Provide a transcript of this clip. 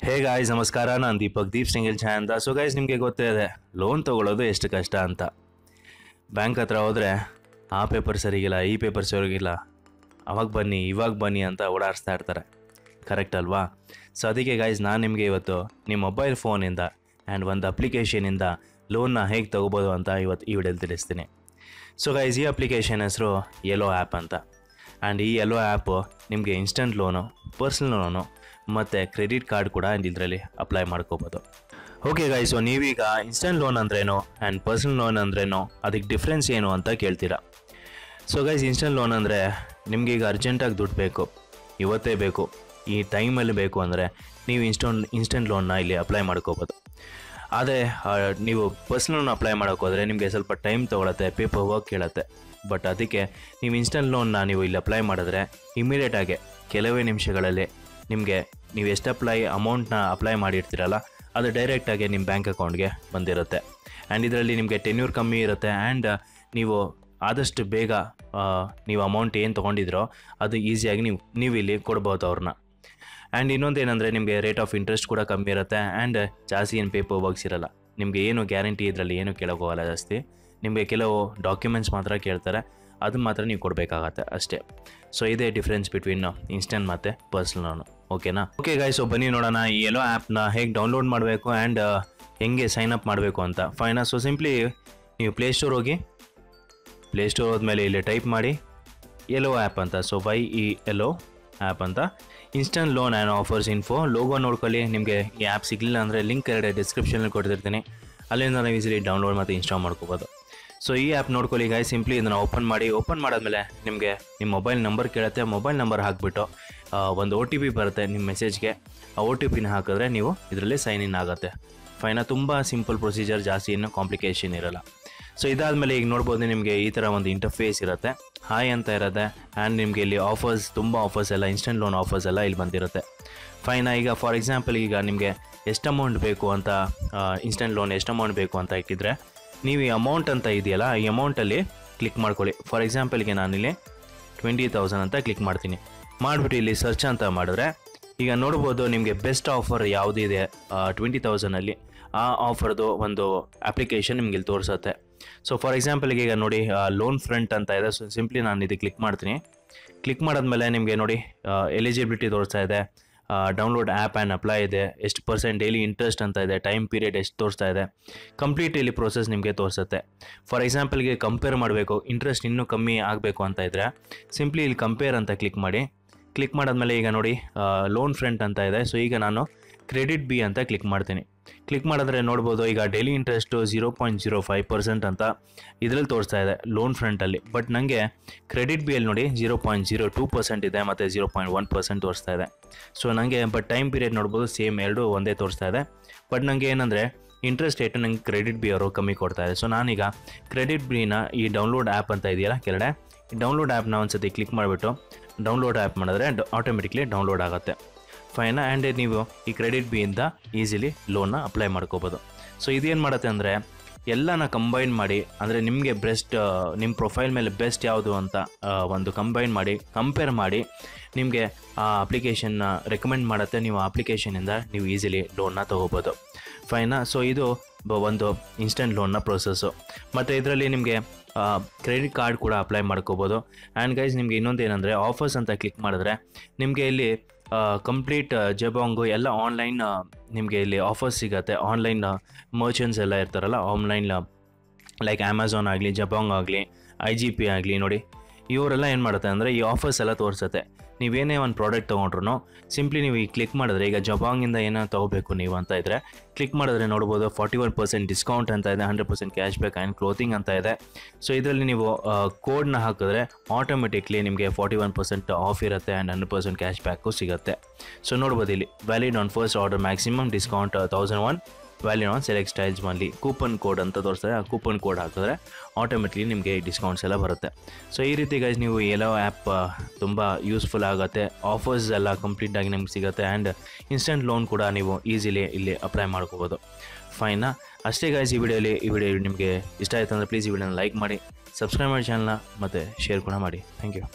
Hey guys ನಮಸ್ಕಾರ, ನಾನು Deep single ಛಾಯ್ ಅಂತ. ಸೊ ಗೈಸ್, ನಿಮಗೆ ಗೊತ್ತೇ ಇದೆ ಲೋನ್ ತೊಗೊಳ್ಳೋದು ಎಷ್ಟು ಕಷ್ಟ ಅಂತ. ಬ್ಯಾಂಕ್ ಹತ್ರ ಹೋದರೆ ಆ ಪೇಪರ್ ಸರಿಗಿಲ್ಲ, ಈ ಪೇಪರ್ ಸರಿಗಿಲ್ಲ, ಅವಾಗ ಬನ್ನಿ ಇವಾಗ ಬನ್ನಿ ಅಂತ ಓಡಾಡಿಸ್ತಾ ಇರ್ತಾರೆ. ಕರೆಕ್ಟ್ ಅಲ್ವಾ? ಸೊ ಅದಕ್ಕೆ ಗಾಯ್ಸ್, ನಾನು ನಿಮಗೆ ಇವತ್ತು ನಿಮ್ಮ ಮೊಬೈಲ್ ಫೋನಿಂದ ಆ್ಯಂಡ್ ಒಂದು ಅಪ್ಲಿಕೇಶನಿಂದ ಲೋನ್ನ ಹೇಗೆ ತೊಗೋಬೋದು ಅಂತ ಇವತ್ತು ಈ ವಿಡಿಯೋಲಿ ತಿಳಿಸ್ತೀನಿ. ಸೊ ಗೈಸ್, ಈ ಅಪ್ಲಿಕೇಶನ್ ಹೆಸರು ಯೆಲ್ಲೋ ಆ್ಯಪ್ ಅಂತ. ಆ್ಯಂಡ್ ಈ ಯೆಲ್ಲೋ ಆ್ಯಪು ನಿಮಗೆ ಇನ್ಸ್ಟಂಟ್ ಲೋನು, ಪರ್ಸ್ನಲ್ ಲೋನು ಮತ್ತು ಕ್ರೆಡಿಟ್ ಕಾರ್ಡ್ ಕೂಡ ಇದರಲ್ಲಿ ಅಪ್ಲೈ ಮಾಡ್ಕೋಬೋದು. ಓಕೆ ಗೈಸ್, ಸೊ ನೀವೀಗ ಇನ್ಸ್ಟಂಟ್ ಲೋನ್ ಅಂದ್ರೇನು ಆ್ಯಂಡ್ ಪರ್ಸ್ನಲ್ ಲೋನ್ ಅಂದ್ರೇನು, ಅದಕ್ಕೆ ಡಿಫ್ರೆನ್ಸ್ ಏನು ಅಂತ ಕೇಳ್ತೀರಾ. ಸೊ ಗೈಸ್, ಇನ್ಸ್ಟಂಟ್ ಲೋನ್ ಅಂದರೆ ನಿಮಗೀಗ ಅರ್ಜೆಂಟಾಗಿ ದುಡ್ಡು ಬೇಕು, ಇವತ್ತೇ ಬೇಕು, ಈ ಟೈಮಲ್ಲಿ ಬೇಕು ಅಂದರೆ ನೀವು ಇನ್ಸ್ಟಂಟ್ ಲೋನ್ನ ಇಲ್ಲಿ ಅಪ್ಲೈ ಮಾಡ್ಕೋಬೋದು. ಆದರೆ ನೀವು ಪರ್ಸ್ನಲ್ ಲೋನ್ ಅಪ್ಲೈ ಮಾಡೋಕ್ಕೋದ್ರೆ ನಿಮಗೆ ಸ್ವಲ್ಪ ಟೈಮ್ ತೊಗೊಳತ್ತೆ, ಪೇಪರ್ ವರ್ಕ್ ಕೇಳುತ್ತೆ. ಬಟ್ ಅದಕ್ಕೆ ನೀವು ಇನ್ಸ್ಟಂಟ್ ಲೋನ್ನ ನೀವು ಇಲ್ಲಿ ಅಪ್ಲೈ ಮಾಡಿದ್ರೆ ಇಮಿಡಿಯೇಟಾಗಿ ಕೆಲವೇ ನಿಮಿಷಗಳಲ್ಲಿ ನಿಮಗೆ ನೀವು ಎಷ್ಟು ಅಮೌಂಟ್ನ ಅಪ್ಲೈ ಮಾಡಿರ್ತೀರಲ್ಲ ಅದು ಡೈರೆಕ್ಟಾಗಿ ನಿಮ್ಮ ಬ್ಯಾಂಕ್ ಅಕೌಂಟ್ಗೆ ಬಂದಿರುತ್ತೆ. ಆ್ಯಂಡ್ ಇದರಲ್ಲಿ ನಿಮಗೆ ಟೆನ್ಯೂರ್ ಕಮ್ಮಿ ಇರುತ್ತೆ. ಆ್ಯಂಡ್ ನೀವು ಆದಷ್ಟು ಬೇಗ ನೀವು ಅಮೌಂಟ್ ಏನು ತೊಗೊಂಡಿದ್ರೋ ಅದು ಈಸಿಯಾಗಿ ನೀವು ಇಲ್ಲಿ ಕೊಡ್ಬೋದು ಅವ್ರನ್ನ. ಆ್ಯಂಡ್ ಇನ್ನೊಂದು ಏನಂದರೆ ನಿಮಗೆ ರೇಟ್ ಆಫ್ ಇಂಟ್ರೆಸ್ಟ್ ಕೂಡ ಕಮ್ಮಿ ಇರುತ್ತೆ. ಆ್ಯಂಡ್ ಜಾಸ್ತಿ ಏನು ಪೇಪರ್ ವರ್ಕ್ಸ್ ಇರೋಲ್ಲ. ನಿಮಗೆ ಏನು ಗ್ಯಾರಂಟಿ ಇದರಲ್ಲಿ ಏನು ಕೇಳೋಕ್ಕೋಗಲ್ಲ ಜಾಸ್ತಿ. ನಿಮಗೆ ಕೆಲವು ಡಾಕ್ಯುಮೆಂಟ್ಸ್ ಮಾತ್ರ ಕೇಳ್ತಾರೆ, ಅದು ಮಾತ್ರ ನೀವು ಕೊಡಬೇಕಾಗತ್ತೆ ಅಷ್ಟೇ. ಸೊ ಇದೇ ಡಿಫ್ರೆನ್ಸ್ ಬಿಟ್ವೀನ್ ಇನ್ಸ್ಟಂಟ್ ಮತ್ತು ಪರ್ಸ್ನಲ್ ಲೋನು. ಓಕೆನಾ? ಓಕೆ ಗಾಯ್ಸ್, ಸೊ ಬನ್ನಿ ನೋಡೋಣ ಈ ಯೆಲ್ಲೋ ಆ್ಯಪ್ನ ಹೇಗೆ ಡೌನ್ಲೋಡ್ ಮಾಡಬೇಕು ಆ್ಯಂಡ್ ಹೆಂಗೆ ಸೈನ್ ಅಪ್ ಮಾಡಬೇಕು ಅಂತ. ಫೈನಾ? ಸೊ ಸಿಂಪ್ಲಿ ನೀವು ಪ್ಲೇಸ್ಟೋರ್ ಹೋಗಿ, ಪ್ಲೇಸ್ಟೋರ್ ಹೋದ್ಮೇಲೆ ಇಲ್ಲಿ ಟೈಪ್ ಮಾಡಿ ಯೆಲ್ಲೋ ಆ್ಯಪ್ ಅಂತ. ಸೊ YELLO ಆ್ಯಪ್ ಅಂತ. Instant loan and offers info logo ನೋಡ್ಕೊಳ್ಳಿ. ನಿಮಗೆ ಈ ಆ್ಯಪ್ ಸಿಗಲಿಲ್ಲ ಅಂದರೆ ಲಿಂಕ್ ಎರಡು ಡಿಸ್ಕ್ರಿಪ್ಷನಲ್ಲಿ ಕೊಡ್ತಿರ್ತೀನಿ, ಅಲ್ಲಿಂದ ನಾವು ಈಸಿಲಿ ಡೌನ್ಲೋಡ್ ಮತ್ತು ಇನ್ಸ್ಟಾಲ್ ಮಾಡ್ಕೋಬೋದು. ಸೊ ಈ ಆ್ಯಪ್ ನೋಡ್ಕೊಳ್ಳಿ ಗಾಯ್ಸ್. ಸಿಂಪ್ಲಿ ಇದನ್ನು ಓಪನ್ ಮಾಡಿ. ಓಪನ್ ಮಾಡಾದ್ಮೇಲೆ ನಿಮಗೆ ನಿಮ್ಮ ಮೊಬೈಲ್ ನಂಬರ್ ಕೇಳುತ್ತೆ. ಮೊಬೈಲ್ ನಂಬರ್ ಹಾಕಿಬಿಟ್ಟು ಒಂದು OTP ಬರುತ್ತೆ ನಿಮ್ಮ ಮೆಸೇಜ್ಗೆ. ಆ OTPನ ಹಾಕಿದ್ರೆ ನೀವು ಇದರಲ್ಲಿ ಸೈನ್ ಇನ್ ಆಗುತ್ತೆ. ಫೈನಾ? ತುಂಬ ಸಿಂಪಲ್ ಪ್ರೊಸೀಜರ್, ಜಾಸ್ತಿ ಇನ್ನೂ ಕಾಂಪ್ಲಿಕೇಶನ್ ಇರೋಲ್ಲ. ಸೊ ಇದಾದಮೇಲೆ ಈಗ ನೋಡ್ಬೋದು ನಿಮಗೆ ಈ ಥರ ಒಂದು ಇಂಟರ್ಫೇಸ್ ಇರುತ್ತೆ, ಹಾಯ್ ಅಂತ ಇರುತ್ತೆ. ಆ್ಯಂಡ್ ನಿಮಗೆ ಇಲ್ಲಿ ಆಫರ್ಸ್, ತುಂಬ ಆಫರ್ಸ್ ಎಲ್ಲ, ಇನ್ಸ್ಟಂಟ್ ಲೋನ್ ಆಫರ್ಸ್ ಎಲ್ಲ ಇಲ್ಲಿ ಬಂದಿರುತ್ತೆ. ಫೈನಾ? ಈಗ ಫಾರ್ ಎಕ್ಸಾಂಪಲ್ ಈಗ ನಿಮಗೆ ಎಷ್ಟು ಅಮೌಂಟ್ ಬೇಕು ಅಂತ, ಇನ್ಸ್ಟಂಟ್ ಲೋನ್ ಎಷ್ಟು ಅಮೌಂಟ್ ಬೇಕು ಅಂತ ಇಟ್ಟಿದ್ರೆ ನೀವು ಈ ಅಮೌಂಟ್ ಅಂತ ಇದೆಯಲ್ಲ, ಈ ಅಮೌಂಟಲ್ಲಿ ಕ್ಲಿಕ್ ಮಾಡ್ಕೊಳ್ಳಿ. ಫಾರ್ ಎಕ್ಸಾಂಪಲ್ಗೆ ನಾನಿಲ್ಲಿ 20,000 ಅಂತ ಕ್ಲಿಕ್ ಮಾಡ್ತೀನಿ. ಮಾಡಿಬಿಟ್ಟು ಇಲ್ಲಿ ಸರ್ಚ್ ಅಂತ ಮಾಡಿದ್ರೆ ಈಗ ನೋಡ್ಬೋದು ನಿಮಗೆ ಬೆಸ್ಟ್ ಆಫರ್ ಯಾವುದಿದೆ 20,000ಅಲ್ಲಿ, ಆ ಆಫರ್ದು ಒಂದು ಅಪ್ಲಿಕೇಶನ್ ನಿಮ್ಗೆ ಇಲ್ಲಿ ತೋರಿಸುತ್ತೆ. ಸೊ ಫಾರ್ ಎಕ್ಸಾಂಪಲ್ಗೆ ಈಗ ನೋಡಿ ಲೋನ್ ಫ್ರಂಟ್ ಅಂತ ಇದೆ. ಸೊ ಸಿಂಪ್ಲಿ ನಾನು ಇದು ಕ್ಲಿಕ್ ಮಾಡ್ತೀನಿ. ಕ್ಲಿಕ್ ಮಾಡಾದ್ಮೇಲೆ ನಿಮಗೆ ನೋಡಿ ಎಲಿಜಿಬಿಲಿಟಿ ತೋರಿಸ್ತಾ ಇದೆ, ಡೌನ್ಲೋಡ್ ಆ್ಯಪ್ ಆ್ಯಂಡ್ ಅಪ್ಲೈ ಇದೆ, ಎಷ್ಟು % ಡೈಲಿ ಇಂಟ್ರೆಸ್ಟ್ ಅಂತ ಇದೆ, ಟೈಮ್ ಪೀರಿಯಡ್ ಎಷ್ಟು ತೋರಿಸ್ತಾ ಇದೆ, ಕಂಪ್ಲೀಟ್ ಇಲ್ಲಿ ಪ್ರೋಸೆಸ್ ನಿಮಗೆ ತೋರಿಸುತ್ತೆ. ಫಾರ್ ಎಕ್ಸಾಂಪಲ್ಗೆ ಕಂಪೇರ್ ಮಾಡಬೇಕು, ಇಂಟ್ರೆಸ್ಟ್ ಇನ್ನೂ ಕಮ್ಮಿ ಆಗಬೇಕು ಅಂತ ಇದ್ದರೆ ಸಿಂಪ್ಲಿ ಇಲ್ಲಿ ಕಂಪೇರ್ ಅಂತ ಕ್ಲಿಕ್ ಮಾಡಿ. ಕ್ಲಿಕ್ ಮಾಡಾದ್ಮೇಲೆ ಈಗ ನೋಡಿ ಲೋನ್ ಫ್ರಂಟ್ ಅಂತ ಇದೆ. ಸೊ ಈಗ ನಾನು ಕ್ರೆಡಿಟ್ ಬಿ ಅಂತ ಕ್ಲಿಕ್ ಮಾಡ್ತೀನಿ. ಕ್ಲಿಕ್ ಮಾಡಿದ್ರೆ ನೋಡ್ಬೋದು ಈಗ ಡೈಲಿ ಇಂಟ್ರೆಸ್ಟು 0.05% ಅಂತ ಇದರಲ್ಲಿ ತೋರಿಸ್ತಾ ಇದೆ ಲೋನ್ ಫ್ರಂಟಲ್ಲಿ. ಬಟ್ ನನಗೆ ಕ್ರೆಡಿಟ್ ಬಿಯಲ್ಲಿ ನೋಡಿ 0.02% ಇದೆ ಮತ್ತು 0.1% ತೋರಿಸ್ತಾ ಇದೆ. ಸೊ ನನಗೆ ಬಟ್ ಟೈಮ್ ಪೀರಿಯಡ್ ನೋಡ್ಬೋದು ಸೇಮ್ ಎರಡೂ ಒಂದೇ ತೋರಿಸ್ತಾ ಇದೆ. ಬಟ್ ನನಗೆ ಏನಂದರೆ ಇಂಟ್ರೆಸ್ಟ್ ರೇಟು ನಂಗೆ ಕ್ರೆಡಿಟ್ ಬಿ ಅವರು ಕಮ್ಮಿ ಕೊಡ್ತಾ ಇದೆ. ಸೊ ನಾನೀಗ ಕ್ರೆಡಿಟ್ ಬಿನ ಈ ಡೌನ್ಲೋಡ್ ಆ್ಯಪ್ ಅಂತ ಇದೆಯಲ್ಲ ಕೆಳಗಡೆ, ಈ ಡೌನ್ಲೋಡ್ ಆ್ಯಪ್ನ ಒಂದು ಸತಿ ಕ್ಲಿಕ್ ಮಾಡಿಬಿಟ್ಟು ಡೌನ್ಲೋಡ್ ಆ್ಯಪ್ ಮಾಡಿದ್ರೆ ಆಟೋಮೆಟಿಕ್ಲಿ ಡೌನ್ಲೋಡ್ ಆಗುತ್ತೆ. ಫೈನಾ? ಆ್ಯಂಡ್ ನೀವು ಈ ಕ್ರೆಡಿಟ್ ಬಿಯಿಂದ ಈಸಿಲಿ ಲೋನ್ನ ಅಪ್ಲೈ ಮಾಡ್ಕೋಬೋದು. ಸೊ ಇದೇನು ಮಾಡುತ್ತೆ ಅಂದರೆ ಎಲ್ಲನ ಕಂಬೈನ್ ಮಾಡಿ, ಅಂದರೆ ನಿಮಗೆ ಬೆಸ್ಟ್ ನಿಮ್ಮ ಪ್ರೊಫೈಲ್ ಮೇಲೆ ಬೆಸ್ಟ್ ಯಾವುದು ಅಂತ ಒಂದು ಕಂಬೈನ್ ಮಾಡಿ ಕಂಪೇರ್ ಮಾಡಿ ನಿಮಗೆ ಆ ಅಪ್ಲಿಕೇಶನ್ನ ರೆಕಮೆಂಡ್ ಮಾಡುತ್ತೆ. ನೀವು ಆ ಅಪ್ಲಿಕೇಶನಿಂದ ನೀವು ಈಸಿಲಿ ಲೋನ್ನ ತೊಗೋಬೋದು. ಫೈನಾ? ಸೊ ಇದು ಒಂದು ಇನ್ಸ್ಟಂಟ್ ಲೋನ್ನ ಪ್ರೊಸೆಸ್ಸು. ಮತ್ತು ಇದರಲ್ಲಿ ನಿಮಗೆ ಕ್ರೆಡಿಟ್ ಕಾರ್ಡ್ ಕೂಡ ಅಪ್ಲೈ ಮಾಡ್ಕೋಬೋದು. ಆ್ಯಂಡ್ ಗೈಸ್, ನಿಮಗೆ ಇನ್ನೊಂದು ಏನಂದರೆ ಆಫರ್ಸ್ ಅಂತ ಕ್ಲಿಕ್ ಮಾಡಿದ್ರೆ ನಿಮಗೆ ಇಲ್ಲಿ ಕಂಪ್ಲೀಟ್ ಜಬಾಂಗು ಎಲ್ಲ ಆನ್ಲೈನ್ ನಿಮಗೆ ಇಲ್ಲಿ ಆಫರ್ಸ್ ಸಿಗುತ್ತೆ. ಆನ್ಲೈನ್ ಮರ್ಚೆಂಟ್ಸ್ ಎಲ್ಲ ಇರ್ತಾರಲ್ಲ, ಆನ್ಲೈನ್ ಲೈಕ್ ಅಮೆಝಾನ್ ಆಗಲಿ, ಜಬಾಂಗ್ ಆಗಲಿ, IGP ಆಗಲಿ, ನೋಡಿ ಇವರೆಲ್ಲ ಏನು ಮಾಡುತ್ತೆ ಅಂದರೆ ಈ ಆಫರ್ಸ್ ಎಲ್ಲ ತೋರಿಸುತ್ತೆ. ನೀವೇನೇ ಒಂದು ಪ್ರಾಡಕ್ಟ್ ತೊಗೊಂಡ್ರು ಸಿಂಪ್ಲಿ ನೀವು ಈ ಕ್ಲಿಕ್ ಮಾಡಿದ್ರೆ, ಈಗ ಜಬಾಂಗಿಂದ ಏನೋ ತೊಗೋಬೇಕು ನೀವು ಅಂತ ಇದ್ದರೆ ಕ್ಲಿಕ್ ಮಾಡಿದ್ರೆ ನೋಡ್ಬೋದು 41% ಡಿಸ್ಕೌಂಟ್ ಅಂತ ಇದೆ, 100% ಕ್ಯಾಶ್ ಬ್ಯಾಕ್ ಆ್ಯಂಡ್ ಕ್ಲೋತಿಂಗ್ ಅಂತ ಇದೆ. ಸೊ ಇದರಲ್ಲಿ ನೀವು ಕೋಡ್ನ ಹಾಕಿದ್ರೆ ಆಟೋಮೆಟಿಕ್ಲಿ ನಿಮಗೆ 41% ಆಫ್ ಇರುತ್ತೆ ಆ್ಯಂಡ್ 100% ಕ್ಯಾಶ್ ಬ್ಯಾಕು ಸಿಗುತ್ತೆ. ಸೊ ನೋಡ್ಬೋದು ಇಲ್ಲಿ valid on first order, maximum discount 1001, valid on select styles mainly, coupon code ಅಂತ ತೋರಿಸ್ತಾರೆ. ಆ ಕೂಪನ್ ಕೋಡ್ ಹಾಕಿದ್ರೆ ಆಟೋಮೆಟಿಕ್ಲಿ ನಿಮಗೆ ಡಿಸ್ಕೌಂಟ್ಸ್ ಎಲ್ಲ ಬರುತ್ತೆ. ಸೊ ಈ ರೀತಿ ಗೈಸ್ ನೀವು ಯೆಲ್ಲೋ ಆ್ಯಪ್ ತುಂಬ ಯೂಸ್ಫುಲ್ ಆಗುತ್ತೆ. ಆಫರ್ಸ್ ಎಲ್ಲ ಕಂಪ್ಲೀಟಾಗಿ ನಿಮ್ಗೆ ಸಿಗುತ್ತೆ. ಆ್ಯಂಡ್ ಇನ್ಸ್ಟಂಟ್ ಲೋನ್ ಕೂಡ ನೀವು ಈಸಿಲಿ ಇಲ್ಲಿ ಅಪ್ಲೈ ಮಾಡ್ಕೋಬೋದು. ಫೈನಾ? ಅಷ್ಟೇ ಗೈಸ್ ಈ ವಿಡಿಯೋ ನಿಮಗೆ ಇಷ್ಟ ಆಯಿತು ಅಂದರೆ ಪ್ಲೀಸ್ ಈ ವಿಡಿಯೋನ ಲೈಕ್ ಮಾಡಿ, ಸಬ್ಸ್ಕ್ರೈಬ್ ಮಾಡಿ ಚಾನಲ್ನ, ಮತ್ತು ಶೇರ್ ಕೂಡ ಮಾಡಿ. Thank you.